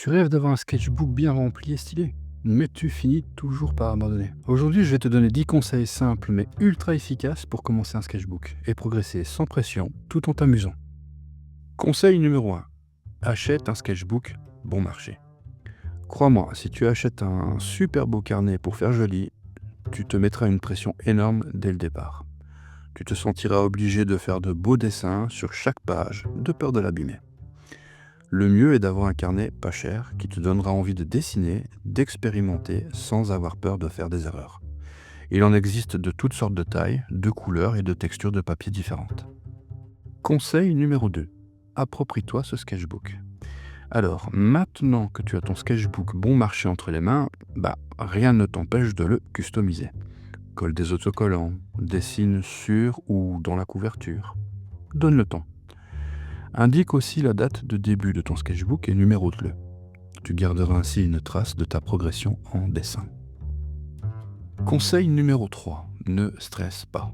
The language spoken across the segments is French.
Tu rêves d'avoir un sketchbook bien rempli et stylé, mais tu finis toujours par abandonner. Aujourd'hui, je vais te donner 10 conseils simples mais ultra efficaces pour commencer un sketchbook et progresser sans pression tout en t'amusant. Conseil numéro 1. Achète un sketchbook bon marché. Crois-moi, si tu achètes un super beau carnet pour faire joli, tu te mettras une pression énorme dès le départ. Tu te sentiras obligé de faire de beaux dessins sur chaque page, de peur de l'abîmer. Le mieux est d'avoir un carnet pas cher qui te donnera envie de dessiner, d'expérimenter sans avoir peur de faire des erreurs. Il en existe de toutes sortes de tailles, de couleurs et de textures de papier différentes. Conseil numéro 2. Approprie-toi ce sketchbook. Alors, maintenant que tu as ton sketchbook bon marché entre les mains, rien ne t'empêche de le customiser. Colle des autocollants, dessine sur ou dans la couverture. Donne le temps. Indique aussi la date de début de ton sketchbook et numérote-le. Tu garderas ainsi une trace de ta progression en dessin. Conseil numéro 3. Ne stresse pas.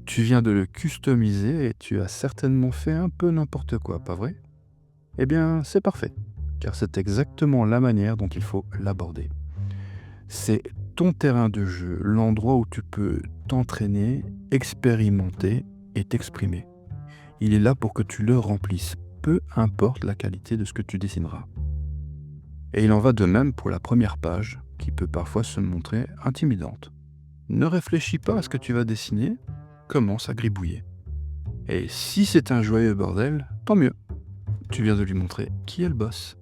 Tu viens de le customiser et tu as certainement fait un peu n'importe quoi, pas vrai ? Eh bien, c'est parfait, car c'est exactement la manière dont il faut l'aborder. C'est ton terrain de jeu, l'endroit où tu peux t'entraîner, expérimenter et t'exprimer. Il est là pour que tu le remplisses, peu importe la qualité de ce que tu dessineras. Et il en va de même pour la première page, qui peut parfois se montrer intimidante. Ne réfléchis pas à ce que tu vas dessiner, commence à gribouiller. Et si c'est un joyeux bordel, tant mieux. Tu viens de lui montrer qui est le boss.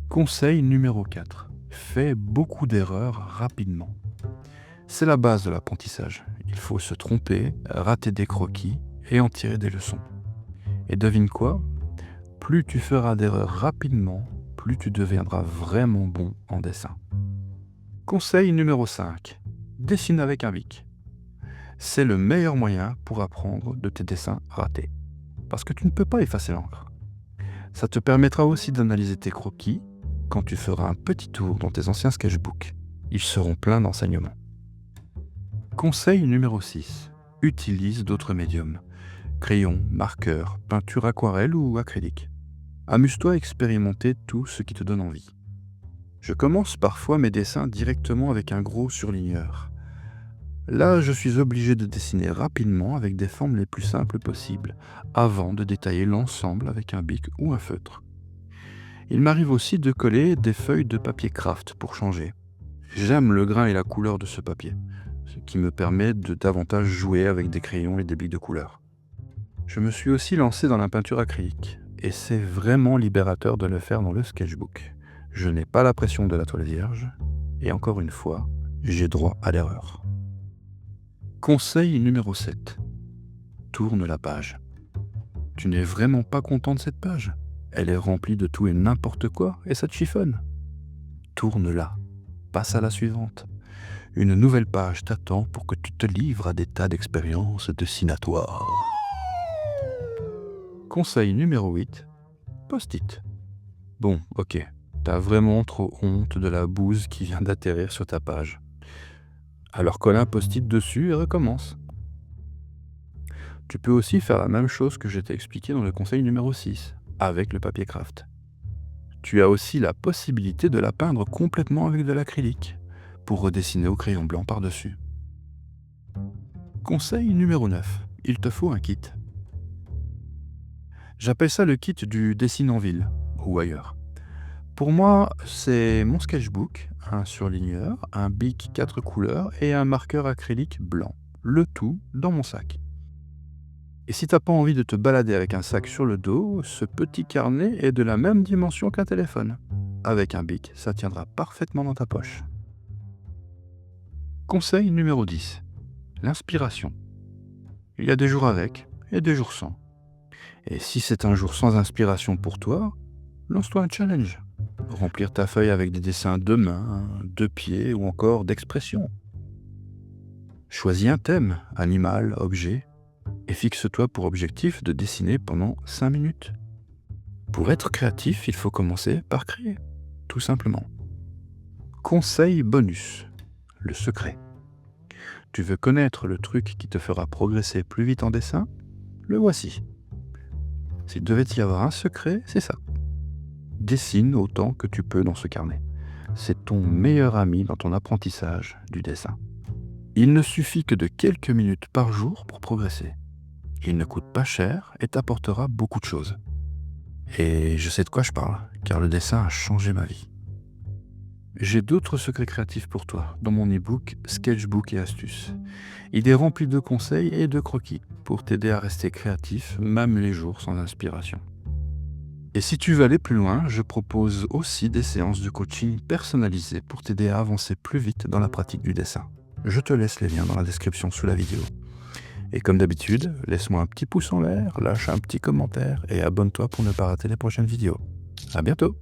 Conseil numéro 4. Fais beaucoup d'erreurs rapidement. C'est la base de l'apprentissage. Il faut se tromper, rater des croquis et en tirer des leçons. Et devine quoi ? Plus tu feras d'erreurs rapidement, plus tu deviendras vraiment bon en dessin. Conseil numéro 5. Dessine avec un bic. C'est le meilleur moyen pour apprendre de tes dessins ratés. Parce que tu ne peux pas effacer l'encre. Ça te permettra aussi d'analyser tes croquis quand tu feras un petit tour dans tes anciens sketchbooks. Ils seront pleins d'enseignements. Conseil numéro 6. Utilise d'autres médiums. Crayon, marqueur, peinture aquarelle ou acrylique. Amuse-toi à expérimenter tout ce qui te donne envie. Je commence parfois mes dessins directement avec un gros surligneur. Là, je suis obligé de dessiner rapidement avec des formes les plus simples possibles, avant de détailler l'ensemble avec un bic ou un feutre. Il m'arrive aussi de coller des feuilles de papier craft pour changer. J'aime le grain et la couleur de ce papier, ce qui me permet de davantage jouer avec des crayons et des bics de couleur. Je me suis aussi lancé dans la peinture acrylique, et c'est vraiment libérateur de le faire dans le sketchbook. Je n'ai pas la pression de la toile vierge, et encore une fois, j'ai droit à l'erreur. Conseil numéro 7. Tourne la page. Tu n'es vraiment pas content de cette page ? Elle est remplie de tout et n'importe quoi, et ça te chiffonne. Tourne-la. Passe à la suivante. Une nouvelle page t'attend pour que tu te livres à des tas d'expériences dessinatoires. Conseil numéro 8. Post-it. Bon, ok. T'as vraiment trop honte de la bouse qui vient d'atterrir sur ta page. Alors colle un post-it dessus et recommence. Tu peux aussi faire la même chose que je t'ai expliqué dans le conseil numéro 6, avec le papier craft. Tu as aussi la possibilité de la peindre complètement avec de l'acrylique, pour redessiner au crayon blanc par-dessus. Conseil numéro 9. Il te faut un kit. J'appelle ça le kit du dessin en ville, ou ailleurs. Pour moi, c'est mon sketchbook, un surligneur, un bic 4 couleurs et un marqueur acrylique blanc. Le tout dans mon sac. Et si t'as pas envie de te balader avec un sac sur le dos, ce petit carnet est de la même dimension qu'un téléphone. Avec un bic, ça tiendra parfaitement dans ta poche. Conseil numéro 10. L'inspiration. Il y a des jours avec et des jours sans. Et si c'est un jour sans inspiration pour toi, lance-toi un challenge. Remplir ta feuille avec des dessins de mains, de pieds ou encore d'expressions. Choisis un thème, animal, objet, et fixe-toi pour objectif de dessiner pendant 5 minutes. Pour être créatif, il faut commencer par créer, tout simplement. Conseil bonus, le secret. Tu veux connaître le truc qui te fera progresser plus vite en dessin ? Le voici. S'il devait y avoir un secret, c'est ça. Dessine autant que tu peux dans ce carnet. C'est ton meilleur ami dans ton apprentissage du dessin. Il ne suffit que de quelques minutes par jour pour progresser. Il ne coûte pas cher et t'apportera beaucoup de choses. Et je sais de quoi je parle, car le dessin a changé ma vie. J'ai d'autres secrets créatifs pour toi dans mon e-book Sketchbook et astuces. Il est rempli de conseils et de croquis pour t'aider à rester créatif, même les jours sans inspiration. Et si tu veux aller plus loin, je propose aussi des séances de coaching personnalisées pour t'aider à avancer plus vite dans la pratique du dessin. Je te laisse les liens dans la description sous la vidéo. Et comme d'habitude, laisse-moi un petit pouce en l'air, lâche un petit commentaire et abonne-toi pour ne pas rater les prochaines vidéos. À bientôt!